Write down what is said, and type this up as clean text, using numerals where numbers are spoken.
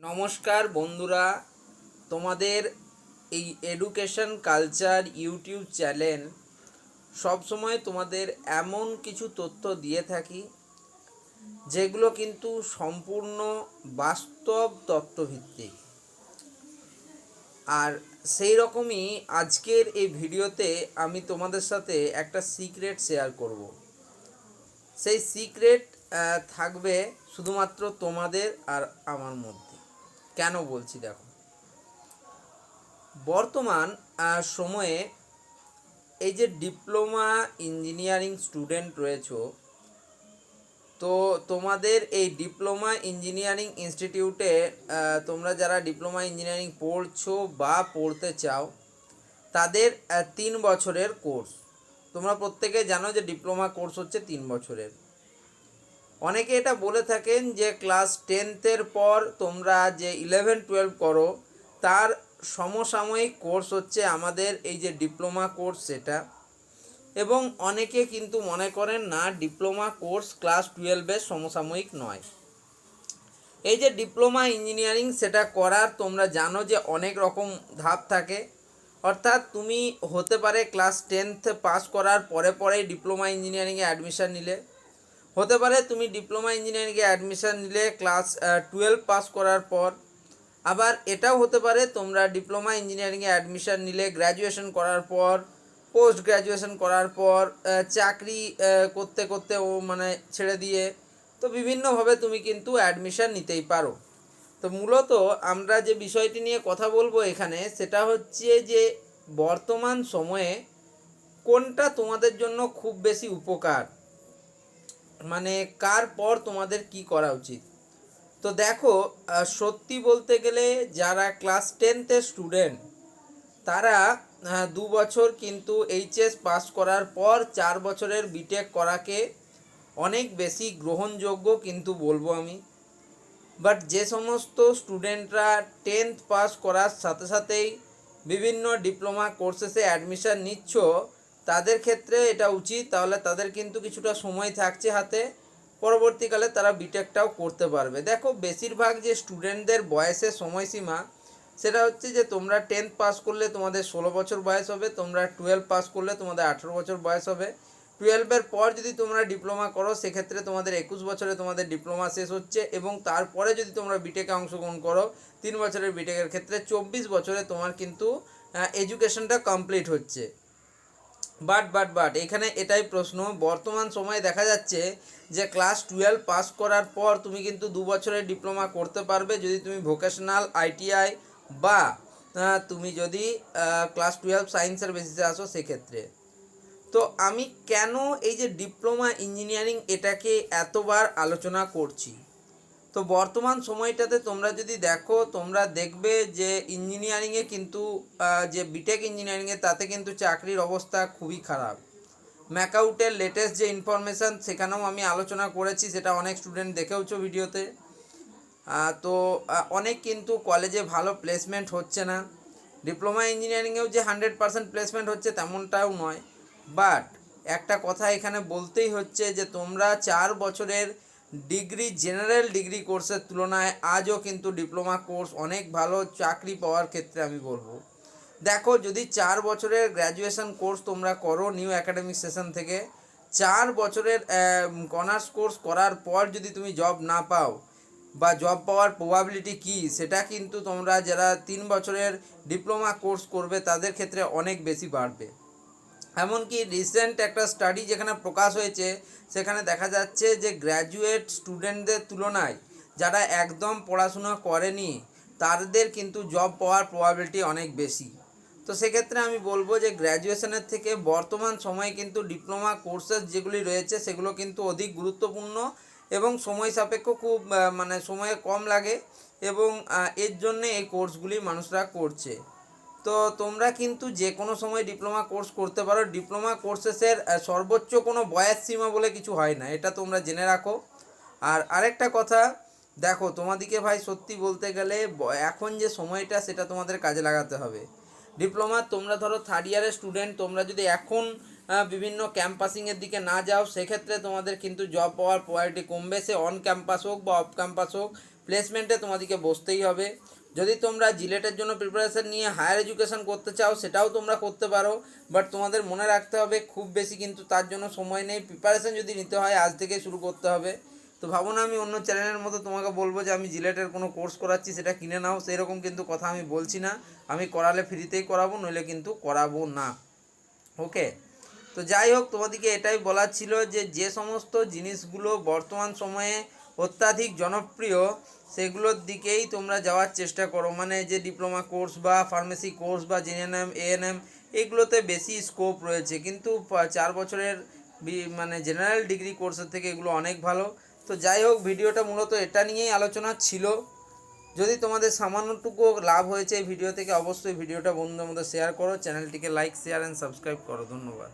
নমস্কার বন্ধুরা, তোমাদের এই এডুকেশন কালচার ইউটিউব চ্যানেল সবসময় তোমাদের এমন কিছু তথ্য দিয়ে থাকি যেগুলো কিন্তু সম্পূর্ণ বাস্তব তথ্যভিত্তিক। আর সেই রকমই আজকের এই ভিডিওতে আমি তোমাদের সাথে একটা সিক্রেট শেয়ার করব। সেই সিক্রেট থাকবে শুধুমাত্র তোমাদের আর আমার মধ্যে। কেন বলছি দেখো, বর্তমান সময়ে এই যে ডিপ্লোমা ইঞ্জিনিয়ারিং স্টুডেন্ট রয়েছো, তো তোমাদের এই ডিপ্লোমা ইঞ্জিনিয়ারিং ইনস্টিটিউটে তোমরা যারা ডিপ্লোমা ইঞ্জিনিয়ারিং পড়ছো বা পড়তে চাও, তাদের 3 বছরের কোর্স। তোমরা প্রত্যেকে জানো যে ডিপ্লোমা কোর্স হচ্ছে 3 বছরের। অনেকে এটা বলে থাকেন যে ক্লাস 10th পর তোমরা যে 11-12 করো, তার সমসাময়িক কোর্স হচ্ছে আমাদের এই যে ডিপ্লোমা কোর্স সেটা। এবং অনেকে কিন্তু মনে করেন না, ডিপ্লোমা কোর্স ক্লাস 12-এর সমসাময়িক নয়। এই যে ডিপ্লোমা ইঞ্জিনিয়ারিং সেটা করার তোমরা জানো যে অনেক রকম ধাপ থাকে। অর্থাৎ তুমি হতে পারে ক্লাস 10th পাস করার পরে পরেই ডিপ্লোমা ইঞ্জিনিয়ারিংয়ে অ্যাডমিশান নিলে, হতে পারে তুমি ডিপ্লোমা ইঞ্জিনিয়ারিংয়ে অ্যাডমিশান নিলে ক্লাস 12 পাস করার পর। আবার এটাও হতে পারে তোমরা ডিপ্লোমা ইঞ্জিনিয়ারিংয়ে অ্যাডমিশান নিলে গ্র্যাজুয়েশন করার পর, পোস্ট গ্র্যাজুয়েশন করার পর, চাকরি করতে করতে ছেড়ে দিয়ে, তো বিভিন্নভাবে তুমি কিন্তু অ্যাডমিশান নিতেই পারো। তো মূলত আমরা যে বিষয়টি নিয়ে কথা বলবো এখানে, সেটা হচ্ছে যে বর্তমান সময়ে কোনটা তোমাদের জন্য খুব বেশি উপকার, কার পর তোমাদের কি করা উচিত। তো দেখো, সত্যি বলতে গেলে যারা ক্লাস 10th স্টুডেন্ট, তারা 2 বছর কিন্তু এইচএস পাস করার পর 4 বছরের বিটেক করাকে অনেক বেশি গ্রহণযোগ্য কিন্তু বলবো আমি। বাট যে সমস্ত স্টুডেন্টরা 10th পাস করার সাথে সাথেই বিভিন্ন ডিপ্লোমা কোর্সেসে অ্যাডমিশান নিচ্ছ, তাদের ক্ষেত্রে এটা উচিত, তাহলে তাদের কিন্তু কিছুটা সময় থাকছে হাতে, পরবর্তীকালে তারা বিটেকটাও করতে পারবে। দেখো, বেশিরভাগ যে স্টুডেন্টদের বয়সের সময়সীমা, সেটা হচ্ছে যে তোমরা 10th পাস করলে তোমাদের 16 বছর বয়স হবে, তোমরা 12 পাস করলে তোমাদের 18 বছর বয়স হবে। 12-এর পর যদি তোমরা ডিপ্লোমা করো, সেক্ষেত্রে তোমাদের 21 বছরে তোমাদের ডিপ্লোমা শেষ হচ্ছে, এবং তারপরে যদি তোমরা বিটেকে অংশগ্রহণ করো 3 বছরের বিটেকের ক্ষেত্রে 24 বছরে তোমার কিন্তু এডুকেশনটা কমপ্লিট হচ্ছে। বাট এখানে এটাই প্রশ্ন, বর্তমান সময়ে দেখা যাচ্ছে যে ক্লাস 12 পাস করার পর তুমি কিন্তু 2 বছরের ডিপ্লোমা করতে পারবে, যদি তুমি ভোকেশনাল, আইটিআই বা তুমি যদি ক্লাস 12 সায়েন্সের বেসিসে আসো সেক্ষেত্রে। তো আমি কেন এই যে ডিপ্লোমা ইঞ্জিনিয়ারিং এটাকে এতবার আলোচনা করছি, তো বর্তমান সময়টাতে তোমরা যদি দেখো, তোমরা দেখবে যে ইঞ্জিনিয়ারিংয়ে কিন্তু যে বিটেক ইঞ্জিনিয়ারিংয়ে, তাতে কিন্তু চাকরির অবস্থা খুবই খারাপ। ম্যাকআউটের লেটেস্ট যে ইনফরমেশান, সেখানেও আমি আলোচনা করেছি, সেটা অনেক স্টুডেন্ট দেখেওছো ভিডিওতে। তো অনেক কিন্তু কলেজে ভালো প্লেসমেন্ট হচ্ছে না। ডিপ্লোমা ইঞ্জিনিয়ারিংয়েও যে 100% প্লেসমেন্ট হচ্ছে তেমনটাও নয়। বাট একটা কথা এখানে বলতেই হচ্ছে যে তোমরা 4 বছরের ডিগ্রি, জেনারেল ডিগ্রি কোর্সের তুলনায় আজও কিন্তু ডিপ্লোমা কোর্স অনেক ভালো চাকরি পাওয়ার ক্ষেত্রে আমি বলবো। দেখো, যদি 4 বছরের গ্র্যাজুয়েশন কোর্স তোমরা করো নিউ অ্যাকাডেমিক সেশন থেকে, 4 বছরের অনার্স কোর্স করার পর যদি তুমি জব না পাও, বা জব পাওয়ার প্রবাবিলিটি কী, সেটা কিন্তু তোমরা যারা 3 বছরের ডিপ্লোমা কোর্স করবে তাদের ক্ষেত্রে অনেক বেশি বাড়বে। এমনকি রিসেন্ট একটা স্টাডি যেখানে প্রকাশ হয়েছে, সেখানে দেখা যাচ্ছে যে গ্র্যাজুয়েট স্টুডেন্টদের তুলনায় যারা একদম পড়াশোনা করেনি, তাদের কিন্তু জব পাওয়ার প্রবাবিলিটি অনেক বেশি। তো সেক্ষেত্রে আমি বলবো যে গ্র্যাজুয়েশনের থেকে বর্তমান সময়ে কিন্তু ডিপ্লোমা কোর্সেস যেগুলি রয়েছে সেগুলো কিন্তু অধিক গুরুত্বপূর্ণ, এবং সময় সাপেক্ষ, খুব সময় কম লাগে, এবং এর জন্যে এই কোর্সগুলি মানুষরা করছে। তো তোমরা কিন্তু যে কোনো সময় ডিপ্লোমা কোর্স করতে পারো। ডিপ্লোমা কোর্সেসের সর্বোচ্চ কোনো বয়স সীমা বলে কিছু হয় না, এটা তোমরা জেনে রাখো। আর আরেকটা কথা, দেখো তোমাদিকে ভাই সত্যি বলতে গেলে এখন যে সময়টা, সেটা তোমাদের কাজে লাগাতে হবে। ডিপ্লোমা তোমরা ধরো 3rd ইয়ারের স্টুডেন্ট, তোমরা যদি এখন বিভিন্ন ক্যাম্পাসিংয়ের দিকে না যাও, সেক্ষেত্রে তোমাদের কিন্তু জব পাওয়ার প্রবাবিলিটি কমবে, সে অন ক্যাম্পাস হোক বা অফ ক্যাম্পাস হোক, প্লেসমেন্টে তোমাদেরকে বসতেই হবে। যদি তোমরা জিলেটের জন্য প্রিপারেশান নিয়ে হায়ার এডুকেশন করতে চাও সেটাও তোমরা করতে পারো, বাট তোমাদের মনে রাখতে হবে খুব বেশি কিন্তু তার জন্য সময় নেই। প্রিপারেশান যদি নিতে হয় আজ থেকে শুরু করতে হবে। তো ভাবো না আমি অন্য চ্যানেলের মতো তোমাকে বলবো যে আমি জিলেটের কোনো কোর্স করাচ্ছি সেটা কিনে নাও, সেরকম কিন্তু কথা আমি বলছি না। আমি করালে ফ্রিতেই করাবো, নইলে কিন্তু করাবো না। ওকে, তো যাই হোক, তোমাদেরকে এটাই বলার ছিল যে যে সমস্ত জিনিসগুলো বর্তমান সময়ে অত্যাধিক জনপ্রিয় সেগুলোর দিকেই তোমরা যাওয়ার চেষ্টা করো। মানে যে ডিপ্লোমা কোর্স বা ফার্মেসি কোর্স বা জিএনএম এএনএম এগুলোতে বেশি স্কোপ রয়েছে, কিন্তু 4 বছরের মানে জেনারেল ডিগ্রি কোর্সের থেকে এগুলো অনেক ভালো। তো যাই হোক, ভিডিওটা মূলত এটা নিয়েই আলোচনা ছিল। যদি তোমাদের সামান্যটুকু লাভ হয়েছে এই ভিডিও থেকে, অবশ্যই ভিডিওটা বন্ধুদের মধ্যে শেয়ার করো, চ্যানেলটিকে লাইক শেয়ার অ্যান্ড সাবস্ক্রাইব করো। ধন্যবাদ।